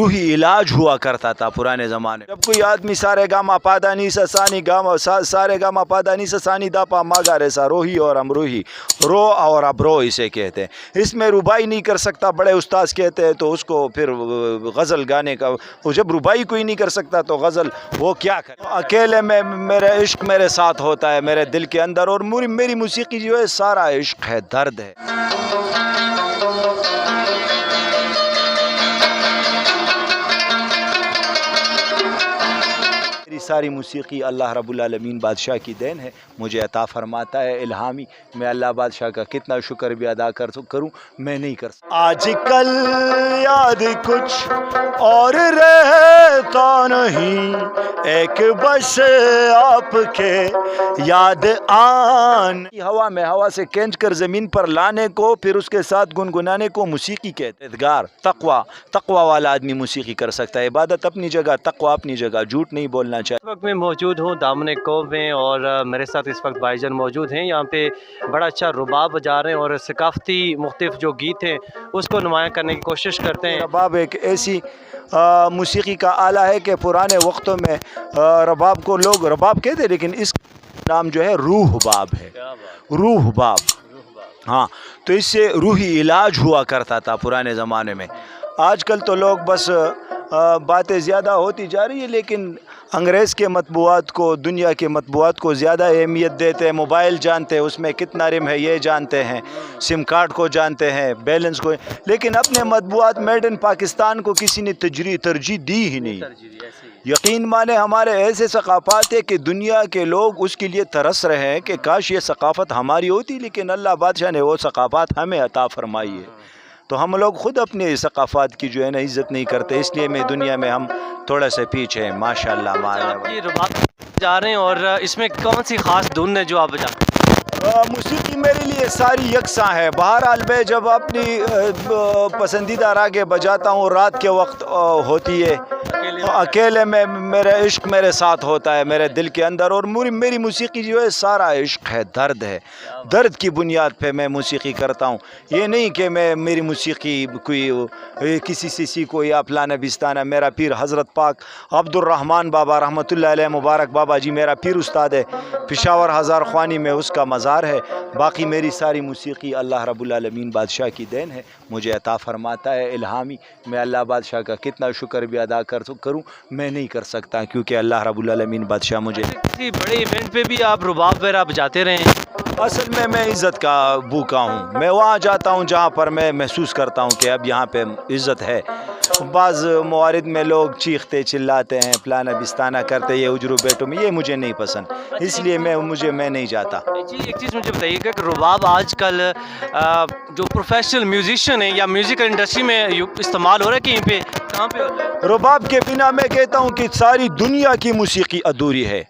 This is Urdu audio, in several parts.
روحی علاج ہوا کرتا تھا پرانے زمانے میں۔ جب کوئی آدمی سارے گاما پادا نی سا ثانی گاما سارے گاما پادا نی سا ثانی دا پا ماگا ریسا روحی اور امروحی رو اور ابرو اسے کہتے ہیں۔ اس میں ربائی نہیں کر سکتا، بڑے استاذ کہتے ہیں تو اس کو پھر غزل گانے کا، جب ربائی کوئی نہیں کر سکتا تو غزل وہ کیا کرے۔ اکیلے میں میرا عشق میرے ساتھ ہوتا ہے میرے دل کے اندر، اور میری موسیقی جو ہے سارا عشق ہے، درد ہے۔ میری ساری موسیقی اللہ رب العالمین بادشاہ کی دین ہے، مجھے عطا فرماتا ہے الہامی۔ میں اللہ بادشاہ کا کتنا شکر بھی ادا کروں، میں نہیں کر سکتا۔ آج کل یاد کچھ اور رہتا نہیں، ایک بس آپ کے یاد آن ہوا میں ہوا سے کھینچ کر زمین پر لانے کو، پھر اس کے ساتھ گنگنانے کو موسیقی کہتے ہیں۔ ادگار تقوی والا آدمی موسیقی کر سکتا ہے۔ عبادت اپنی جگہ، تقوی اپنی جگہ، جھوٹ نہیں بولنا چاہیے۔ اس وقت میں موجود ہوں دامن کوہ میں، اور میرے ساتھ اس وقت بھائی جان موجود ہیں۔ یہاں پہ بڑا اچھا رباب بجا رہے ہیں اور ثقافتی مختلف جو گیت ہیں اس کو نمایاں کرنے کی کوشش کرتے ہیں۔ رباب ایک ایسی موسیقی کا آلہ ہے کہ پرانے وقتوں میں رباب کو لوگ رباب کہتے، لیکن اس کا نام جو ہے روح باب ہے، روح باب۔ ہاں، تو اس سے روحی علاج ہوا کرتا تھا پرانے زمانے میں۔ آج کل تو لوگ بس باتیں زیادہ ہوتی جا رہی ہے، لیکن انگریز کے مطبوعات کو، دنیا کے مطبوعات کو زیادہ اہمیت دیتے ہیں۔ موبائل جانتے ہیں اس میں کتنا ریم ہے، یہ جانتے ہیں، سم کارڈ کو جانتے ہیں، بیلنس کو، لیکن اپنے مطبوعات میڈ ان پاکستان کو کسی نے ترجیح دی ہی نہیں۔ یقین مانے ہمارے ایسے ثقافات ہے کہ دنیا کے لوگ اس کے لیے ترس رہے ہیں کہ کاش یہ ثقافت ہماری ہوتی، لیکن اللہ بادشاہ نے وہ ثقافات ہمیں عطا فرمائی ہے۔ تو ہم لوگ خود اپنے ثقافات کی جو ہے نا عزت نہیں کرتے، اس لیے میں دنیا میں ہم تھوڑا سے پیچھے ہیں۔ ماشاءاللہ یہ رباب جا رہے ہیں، اور اس میں کون سی خاص دھن ہے جو آپ بجاتے ہیں؟ موسیقی میرے لیے ساری یکساں ہے۔ بہرحال میں جب اپنی پسندیدہ راگیں بجاتا ہوں رات کے وقت ہوتی ہے، اکیلے میں میرا عشق میرے ساتھ ہوتا ہے میرے دل کے اندر، اور میری موسیقی جو ہے سارا عشق ہے، درد ہے۔ درد کی بنیاد پہ میں موسیقی کرتا ہوں۔ یہ نہیں کہ میری موسیقی کوئی کسی سے سیکھو یا فلانا بستانہ۔ میرا پیر حضرت پاک عبد الرحمن بابا رحمۃ اللہ علیہ مبارک بابا جی میرا پیر استاد ہے، پشاور ہزار خوانی میں اس کا مزار ہے۔ باقی میری ساری موسیقی اللہ رب العالمین بادشاہ کی دین ہے، مجھے عطا فرماتا ہے الہامی۔ میں اللہ بادشاہ کا کتنا شکر بھی ادا کروں، میں نہیں کر سکتا، کیونکہ اللہ رب العالمین بادشاہ مجھے۔ کسی بڑے ایونٹ پہ بھی آپ رباب وغیرہ بجاتے رہے ہیں؟ اصل میں عزت کا بھوکا ہوں۔ میں وہاں جاتا ہوں جہاں پر میں محسوس کرتا ہوں کہ اب یہاں پہ عزت ہے۔ بعض موارد میں لوگ چیختے چلاتے ہیں، فلانا بستانہ کرتے، یہ اجرو بیٹوں میں، یہ مجھے نہیں پسند، اس لیے میں نہیں جاتا۔ ایک چیز مجھے بتائیے کہ رباب آج کل جو پروفیشنل میوزیشین ہیں یا میوزیکل انڈسٹری میں استعمال ہو رہا ہے، کہیں پہ کہاں پہ ہوتا ہے؟ رباب کے بنا میں کہتا ہوں کہ ساری دنیا کی موسیقی ادھوری ہے،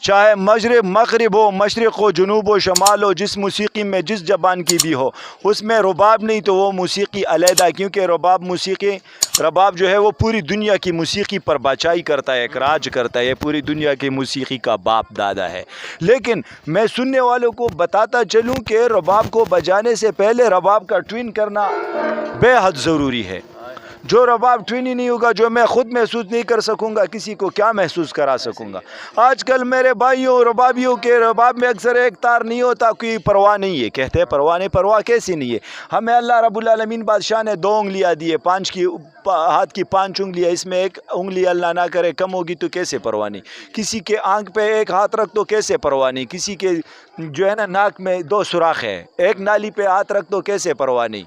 چاہے مغرب ہو، مشرق ہو، جنوب ہو، شمال ہو، جس موسیقی میں جس زبان کی بھی ہو، اس میں رباب نہیں تو وہ موسیقی علیحدہ، کیونکہ رباب جو ہے وہ پوری دنیا کی موسیقی پر بادشاہی کرتا ہے، ایک راج کرتا ہے، یہ پوری دنیا کی موسیقی کا باپ دادا ہے۔ لیکن میں سننے والوں کو بتاتا چلوں کہ رباب کو بجانے سے پہلے رباب کا ٹوین کرنا بے حد ضروری ہے۔ جو رباب ٹوین ہی نہیں ہوگا، جو میں خود محسوس نہیں کر سکوں گا، کسی کو کیا محسوس کرا سکوں گا؟ آج کل میرے بھائیوں ربابیوں کے رباب میں اکثر ایک تار نہیں ہوتا، کوئی پرواہ نہیں ہے، کہتے ہیں پرواہ نہیں، پرواہ کیسی نہیں ہے؟ ہمیں اللہ رب العالمین بادشاہ نے 2 انگلیاں دی ہے، ہاتھ کی 5 انگلیاں، اس میں ایک انگلی اللہ نہ کرے کم ہوگی تو کیسے پرواہ نہیں؟ کسی کے آنکھ پہ ایک ہاتھ رکھ تو کیسے پرواہ نہیں؟ کسی کے جو ہے نا ناک میں 2 سوراخ ہے، ایک نالی پہ ہاتھ رکھ تو کیسے پرواہ نہیں؟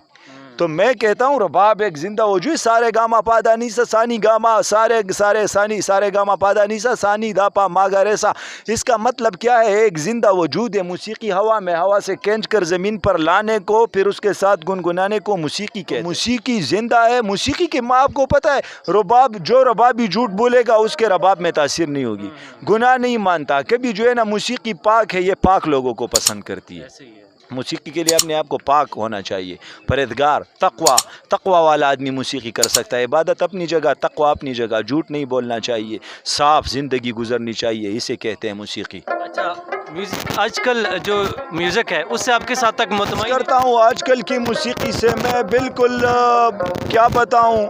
تو میں کہتا ہوں رباب ایک زندہ وجود، سارے گاما پادا نیسا ثانی گاما سارے ثانی سارے گاما پادا نیسا ثانی دا پا ماگا ریسا۔ اس کا مطلب کیا ہے؟ ایک زندہ وجود ہے۔ موسیقی ہوا میں ہوا سے کھینچ کر زمین پر لانے کو، پھر اس کے ساتھ گنگنانے کو موسیقی کہتے ہیں۔ موسیقی زندہ ہے۔ موسیقی کے ماں آپ کو پتہ ہے، جو ربابی جھوٹ بولے گا اس کے رباب میں تاثیر نہیں ہوگی، گناہ نہیں مانتا کبھی، جو ہے نا موسیقی پاک ہے، یہ پاک لوگوں کو پسند کرتی ہے۔ موسیقی کے لیے اپنے آپ کو پاک ہونا چاہیے، پرہیزگار، تقوی والا آدمی موسیقی کر سکتا ہے۔ عبادت اپنی جگہ، تقوی اپنی جگہ، جھوٹ نہیں بولنا چاہیے، صاف زندگی گزرنی چاہیے، اسے کہتے ہیں موسیقی۔ اچھا، آج کل جو میوزک ہے اس سے آپ کے ساتھ تک مطمئن کرتا ہوں؟ آج کل کی موسیقی سے میں بالکل کیا بتاؤں،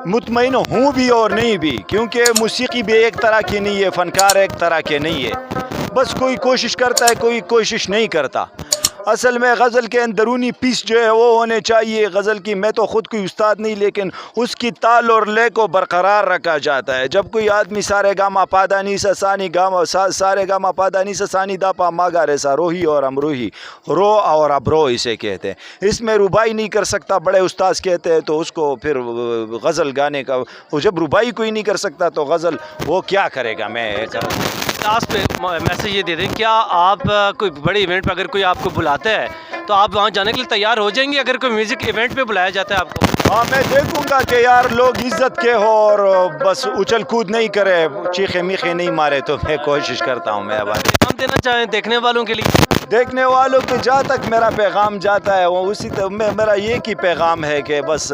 مطمئن ہوں بھی اور نہیں بھی، کیونکہ موسیقی بھی ایک طرح کی نہیں ہے، فنکار ایک طرح کے نہیں ہے، بس کوئی کوشش کرتا ہے کوئی کوشش نہیں کرتا۔ اصل میں غزل کے اندرونی پیس جو ہے وہ ہونے چاہیے غزل کی، میں تو خود کوئی استاد نہیں، لیکن اس کی تال اور لے کو برقرار رکھا جاتا ہے۔ جب کوئی آدمی سارے گاما پادا نی سا سانی گاما سارے گاما پادا نی سا سانی دا پا ماگا ریسا روحی اور امروحی، رو اور ابرو اسے کہتے ہیں، اس میں ربائی نہیں کر سکتا، بڑے استاذ کہتے ہیں، تو اس کو پھر غزل گانے کا، وہ جب ربائی کوئی نہیں کر سکتا تو غزل وہ کیا کرے گا۔ میں لاسٹ پہ میسیج یہ دے دیں، کیا آپ کوئی بڑے ایونٹ پہ اگر کوئی آپ کو بلاتا ہے تو آپ وہاں جانے کے لیے تیار ہو جائیں گے؟ اگر کوئی میوزک ایونٹ پہ بلایا جاتا ہے آپ کو؟ ہاں، میں دیکھوں گا کہ یار لوگ عزت کے ہو اور بس اچھل کود نہیں کرے، چیخے میخے نہیں مارے، تو میں کوشش کرتا ہوں۔ میں پیغام دینا چاہیں دیکھنے والوں کے لیے؟ دیکھنے والوں کو جہاں تک میرا پیغام جاتا ہے وہ اسی میرا ایک ہی پیغام ہے کہ بس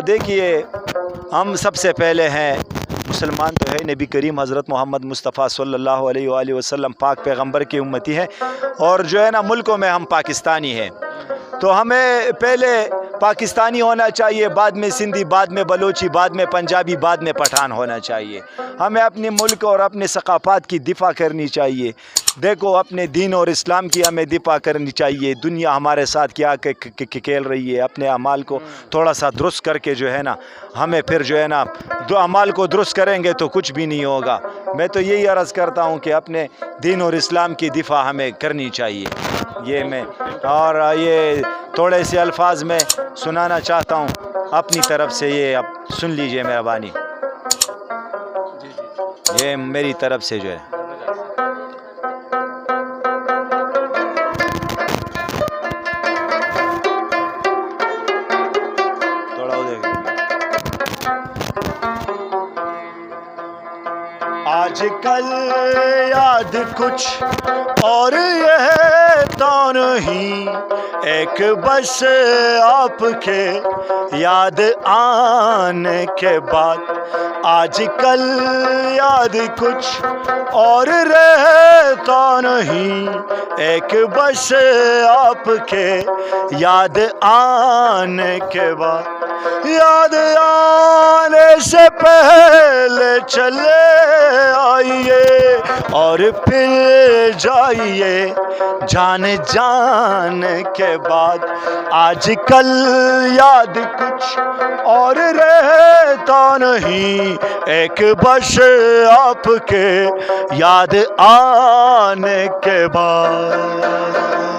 دیکھیے، ہم سب سے پہلے ہیں مسلمان تو ہے، نبی کریم حضرت محمد مصطفیٰ صلی اللہ علیہ وآلہ وسلم پاک پیغمبر کی امتی ہے، اور جو ہے نا ملکوں میں ہم پاکستانی ہیں، تو ہمیں پہلے پاکستانی ہونا چاہیے، بعد میں سندھی، بعد میں بلوچی، بعد میں پنجابی، بعد میں پٹھان ہونا چاہیے۔ ہمیں اپنے ملک اور اپنے ثقافات کی دفاع کرنی چاہیے۔ دیکھو، اپنے دین اور اسلام کی ہمیں دفاع کرنی چاہیے۔ دنیا ہمارے ساتھ کیا کھیل رہی ہے، اپنے اعمال کو تھوڑا سا درست کر کے جو ہے نا، ہمیں پھر جو ہے نا دو اعمال کو درست کریں گے تو کچھ بھی نہیں ہوگا۔ میں تو یہی عرض کرتا ہوں کہ اپنے دین اور اسلام کی دفاع ہمیں کرنی چاہیے۔ یہ میں اور یہ تھوڑے سے الفاظ میں سنانا چاہتا ہوں اپنی طرف سے، یہ اب سن لیجئے مہربانی، یہ میری طرف سے جو ہے۔ آج کل یاد کچھ اور یہ تو نہیں، ایک بس آپ کے یاد آنے کے بعد، آج کل یاد کچھ اور رہتا نہیں، ایک بس آپ کے یاد آنے کے بعد، یاد آنے سے پہلے چلے آئیے اور پھر جائیے جان کے بعد، آج کل یاد کچھ اور رہتا نہیں، ایک بس آپ کے یاد آنے کے بعد۔